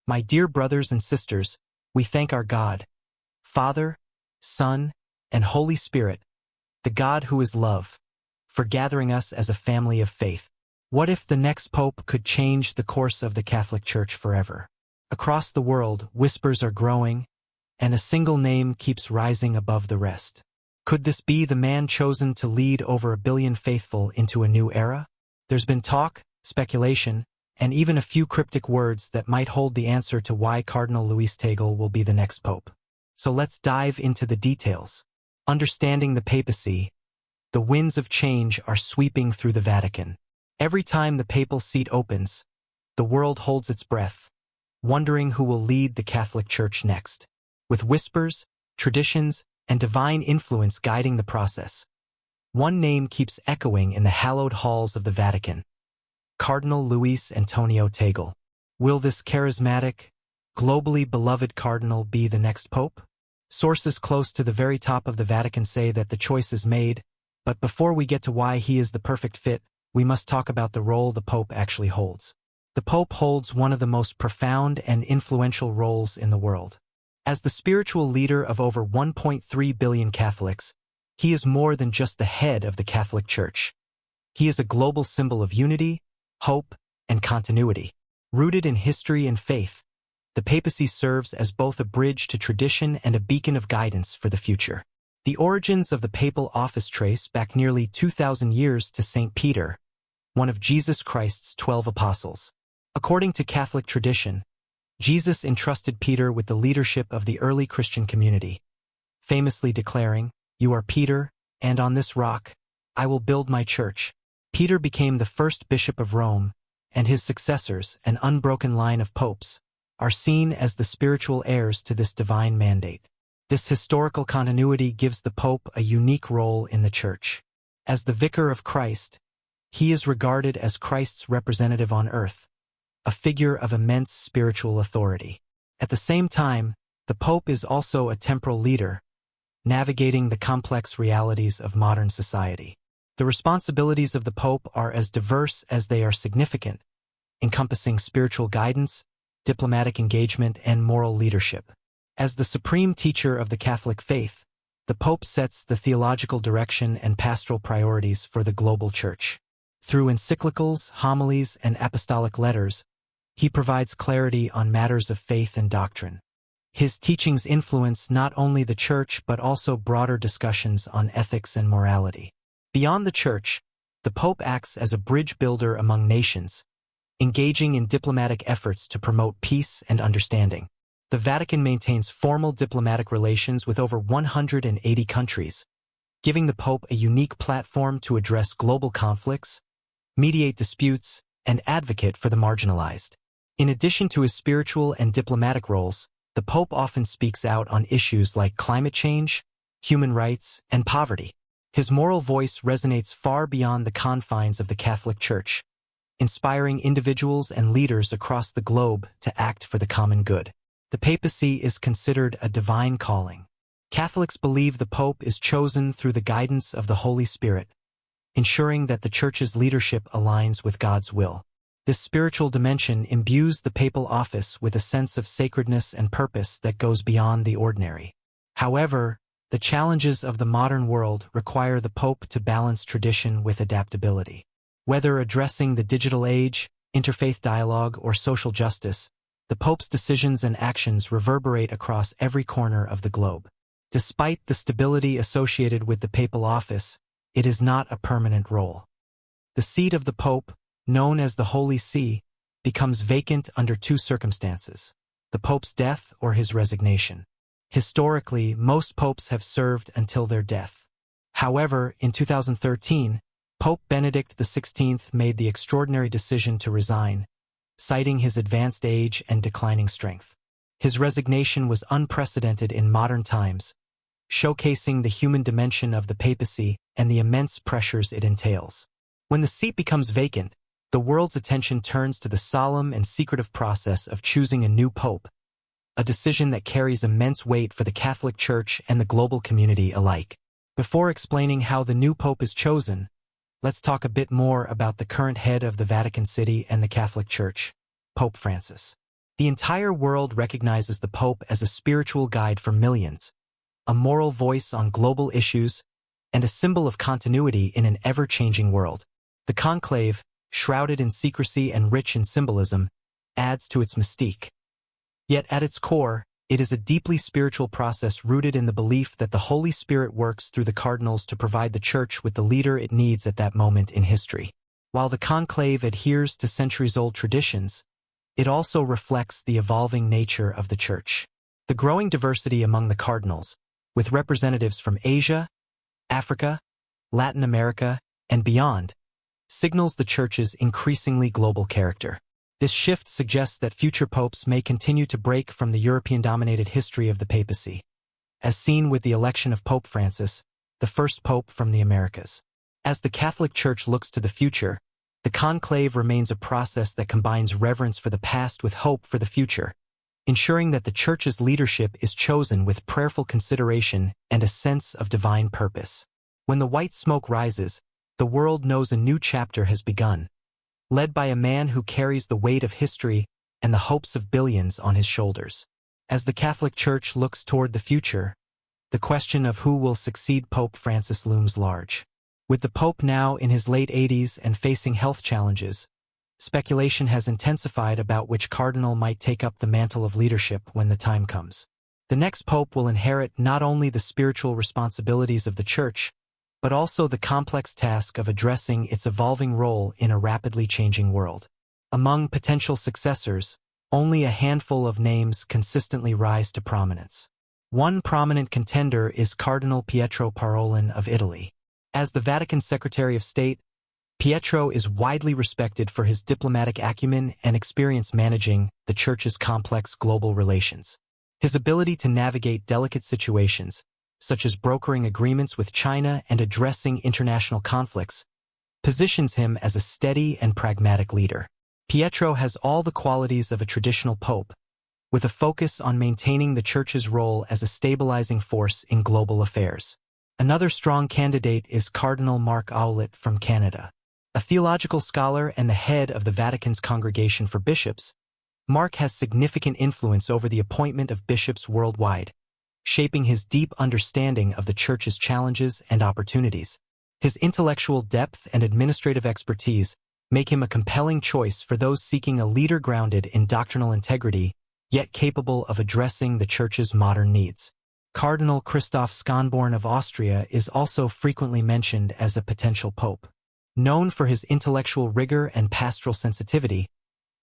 My dear brothers and sisters, we thank our God, Father, Son, and Holy Spirit, the God who is love, for gathering us as a family of faith. What if the next pope could change the course of the Catholic Church forever? Across the world, whispers are growing, and a single name keeps rising above the rest. Could this be the man chosen to lead over 1 billion faithful into a new era? There's been talk, speculation, and even a few cryptic words that might hold the answer to why Cardinal Tagle will be the next pope. So let's dive into the details. Understanding the papacy, the winds of change are sweeping through the Vatican. Every time the papal seat opens, the world holds its breath, wondering who will lead the Catholic Church next. With whispers, traditions, and divine influence guiding the process, one name keeps echoing in the hallowed halls of the Vatican: Cardinal Luis Antonio Tagle. Will this charismatic, globally beloved cardinal be the next pope? Sources close to the very top of the Vatican say that the choice is made, but before we get to why he is the perfect fit, we must talk about the role the pope actually holds. The pope holds one of the most profound and influential roles in the world. As the spiritual leader of over 1.3 billion Catholics, he is more than just the head of the Catholic Church. He is a global symbol of unity, hope, and continuity. Rooted in history and faith, the papacy serves as both a bridge to tradition and a beacon of guidance for the future. The origins of the papal office trace back nearly 2,000 years to St. Peter, one of Jesus Christ's 12 apostles. According to Catholic tradition, Jesus entrusted Peter with the leadership of the early Christian community, famously declaring, "You are Peter, and on this rock, I will build my church." Peter became the first bishop of Rome, and his successors, an unbroken line of popes, are seen as the spiritual heirs to this divine mandate. This historical continuity gives the pope a unique role in the church. As the vicar of Christ, he is regarded as Christ's representative on earth, a figure of immense spiritual authority. At the same time, the pope is also a temporal leader, navigating the complex realities of modern society. The responsibilities of the pope are as diverse as they are significant, encompassing spiritual guidance, diplomatic engagement, and moral leadership. As the supreme teacher of the Catholic faith, the pope sets the theological direction and pastoral priorities for the global church. Through encyclicals, homilies, and apostolic letters, he provides clarity on matters of faith and doctrine. His teachings influence not only the church but also broader discussions on ethics and morality. Beyond the church, the pope acts as a bridge builder among nations, engaging in diplomatic efforts to promote peace and understanding. The Vatican maintains formal diplomatic relations with over 180 countries, giving the pope a unique platform to address global conflicts, mediate disputes, and advocate for the marginalized. In addition to his spiritual and diplomatic roles, the pope often speaks out on issues like climate change, human rights, and poverty. His moral voice resonates far beyond the confines of the Catholic Church, inspiring individuals and leaders across the globe to act for the common good. The papacy is considered a divine calling. Catholics believe the pope is chosen through the guidance of the Holy Spirit, ensuring that the Church's leadership aligns with God's will. This spiritual dimension imbues the papal office with a sense of sacredness and purpose that goes beyond the ordinary. However, the challenges of the modern world require the pope to balance tradition with adaptability. Whether addressing the digital age, interfaith dialogue, or social justice, the pope's decisions and actions reverberate across every corner of the globe. Despite the stability associated with the papal office, it is not a permanent role. The seat of the pope, known as the Holy See, becomes vacant under two circumstances: the pope's death or his resignation. Historically, most popes have served until their death. However, in 2013, Pope Benedict XVI made the extraordinary decision to resign, citing his advanced age and declining strength. His resignation was unprecedented in modern times, showcasing the human dimension of the papacy and the immense pressures it entails. When the seat becomes vacant, the world's attention turns to the solemn and secretive process of choosing a new pope, a decision that carries immense weight for the Catholic Church and the global community alike. Before explaining how the new pope is chosen, let's talk a bit more about the current head of the Vatican City and the Catholic Church, Pope Francis. The entire world recognizes the Pope as a spiritual guide for millions, a moral voice on global issues, and a symbol of continuity in an ever-changing world. The conclave, shrouded in secrecy and rich in symbolism, adds to its mystique. Yet at its core, it is a deeply spiritual process rooted in the belief that the Holy Spirit works through the cardinals to provide the Church with the leader it needs at that moment in history. While the conclave adheres to centuries-old traditions, it also reflects the evolving nature of the Church. The growing diversity among the cardinals, with representatives from Asia, Africa, Latin America, and beyond, signals the Church's increasingly global character. This shift suggests that future popes may continue to break from the European-dominated history of the papacy, as seen with the election of Pope Francis, the first pope from the Americas. As the Catholic Church looks to the future, the conclave remains a process that combines reverence for the past with hope for the future, ensuring that the Church's leadership is chosen with prayerful consideration and a sense of divine purpose. When the white smoke rises, the world knows a new chapter has begun, led by a man who carries the weight of history and the hopes of billions on his shoulders. As the Catholic Church looks toward the future, the question of who will succeed Pope Francis looms large. With the Pope now in his late 80s and facing health challenges, speculation has intensified about which cardinal might take up the mantle of leadership when the time comes. The next Pope will inherit not only the spiritual responsibilities of the Church, but also the complex task of addressing its evolving role in a rapidly changing world. Among potential successors, only a handful of names consistently rise to prominence. One prominent contender is Cardinal Pietro Parolin of Italy. As the Vatican Secretary of State, Pietro is widely respected for his diplomatic acumen and experience managing the Church's complex global relations. His ability to navigate delicate situations, such as brokering agreements with China and addressing international conflicts, positions him as a steady and pragmatic leader. Pietro has all the qualities of a traditional pope, with a focus on maintaining the Church's role as a stabilizing force in global affairs. Another strong candidate is Cardinal Mark Owlett from Canada. A theological scholar and the head of the Vatican's Congregation for Bishops, Mark has significant influence over the appointment of bishops worldwide, shaping his deep understanding of the Church's challenges and opportunities. His intellectual depth and administrative expertise make him a compelling choice for those seeking a leader grounded in doctrinal integrity, yet capable of addressing the Church's modern needs. Cardinal Christoph Schonborn of Austria is also frequently mentioned as a potential pope. Known for his intellectual rigor and pastoral sensitivity,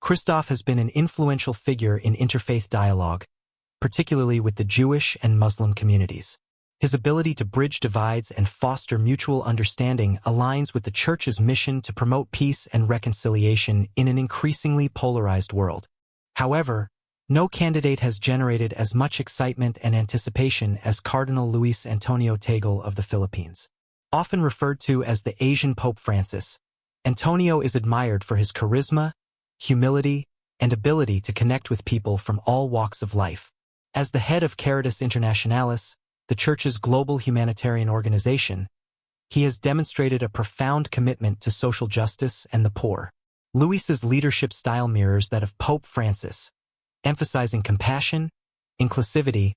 Christoph has been an influential figure in interfaith dialogue, particularly with the Jewish and Muslim communities. His ability to bridge divides and foster mutual understanding aligns with the Church's mission to promote peace and reconciliation in an increasingly polarized world. However, no candidate has generated as much excitement and anticipation as Cardinal Luis Antonio Tagle of the Philippines. Often referred to as the Asian Pope Francis, Antonio is admired for his charisma, humility, and ability to connect with people from all walks of life. As the head of Caritas Internationalis, the Church's global humanitarian organization, he has demonstrated a profound commitment to social justice and the poor. Luis's leadership style mirrors that of Pope Francis, emphasizing compassion, inclusivity,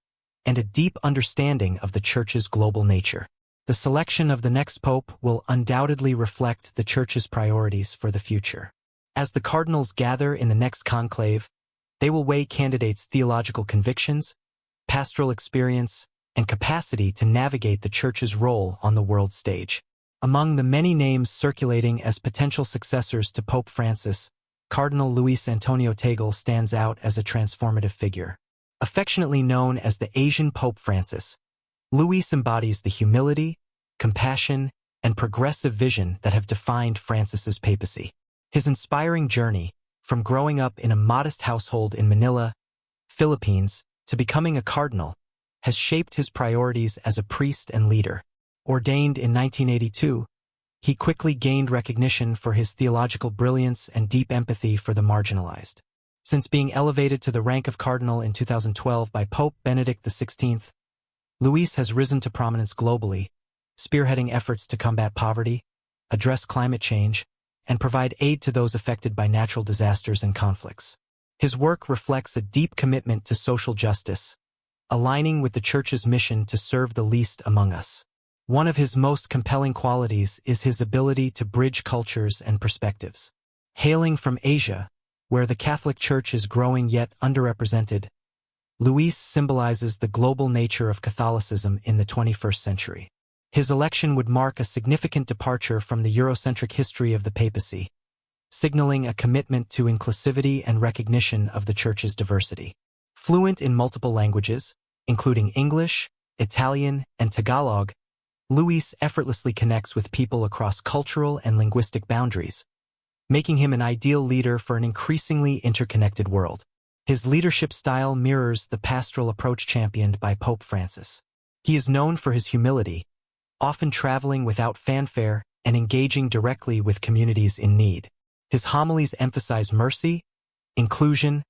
and a deep understanding of the Church's global nature. The selection of the next pope will undoubtedly reflect the Church's priorities for the future. As the cardinals gather in the next conclave, they will weigh candidates' theological convictions, pastoral experience, and capacity to navigate the Church's role on the world stage. Among the many names circulating as potential successors to Pope Francis, Cardinal Luis Antonio Tagle stands out as a transformative figure. Affectionately known as the Asian Pope Francis, Luis embodies the humility, compassion, and progressive vision that have defined Francis's papacy. His inspiring journey, from growing up in a modest household in Manila, Philippines, to becoming a cardinal, has shaped his priorities as a priest and leader. Ordained in 1982, he quickly gained recognition for his theological brilliance and deep empathy for the marginalized. Since being elevated to the rank of cardinal in 2012 by Pope Benedict XVI, Luis has risen to prominence globally, spearheading efforts to combat poverty, address climate change, and provide aid to those affected by natural disasters and conflicts. His work reflects a deep commitment to social justice, aligning with the Church's mission to serve the least among us. One of his most compelling qualities is his ability to bridge cultures and perspectives. Hailing from Asia, where the Catholic Church is growing yet underrepresented, Luis symbolizes the global nature of Catholicism in the 21st century. His election would mark a significant departure from the Eurocentric history of the papacy, signaling a commitment to inclusivity and recognition of the Church's diversity. Fluent in multiple languages, including English, Italian, and Tagalog, Luis effortlessly connects with people across cultural and linguistic boundaries, making him an ideal leader for an increasingly interconnected world. His leadership style mirrors the pastoral approach championed by Pope Francis. He is known for his humility, often traveling without fanfare and engaging directly with communities in need. His homilies emphasize mercy, inclusion,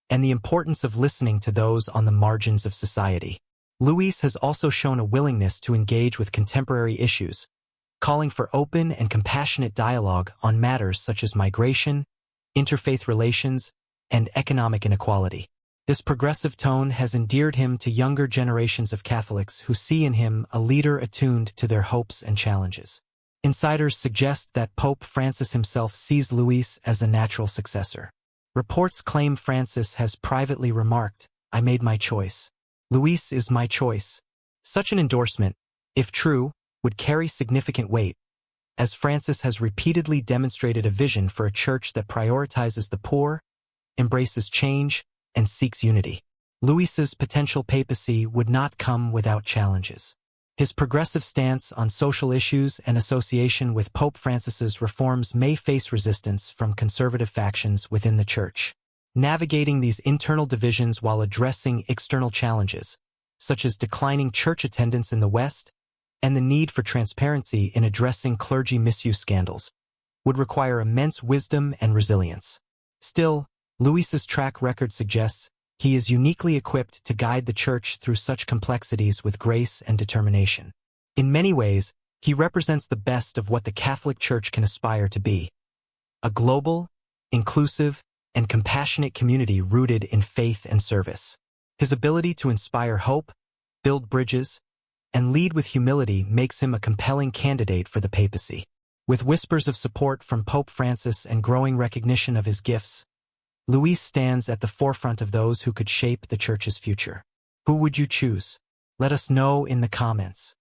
and the importance of listening to those on the margins of society. Luis has also shown a willingness to engage with contemporary issues, calling for open and compassionate dialogue on matters such as migration, interfaith relations, and economic inequality. This progressive tone has endeared him to younger generations of Catholics who see in him a leader attuned to their hopes and challenges. Insiders suggest that Pope Francis himself sees Luis as a natural successor. Reports claim Francis has privately remarked, "I made my choice. Luis is my choice." Such an endorsement, if true, would carry significant weight, as Francis has repeatedly demonstrated a vision for a church that prioritizes the poor, embraces change, and seeks unity. Luis's potential papacy would not come without challenges. His progressive stance on social issues and association with Pope Francis's reforms may face resistance from conservative factions within the Church. Navigating these internal divisions while addressing external challenges, such as declining church attendance in the West and the need for transparency in addressing clergy misuse scandals, would require immense wisdom and resilience. Still, Luis's track record suggests he is uniquely equipped to guide the Church through such complexities with grace and determination. In many ways, he represents the best of what the Catholic Church can aspire to be: a global, inclusive, and compassionate community rooted in faith and service. His ability to inspire hope, build bridges, and lead with humility makes him a compelling candidate for the papacy. With whispers of support from Pope Francis and growing recognition of his gifts, Luis stands at the forefront of those who could shape the Church's future. Who would you choose? Let us know in the comments.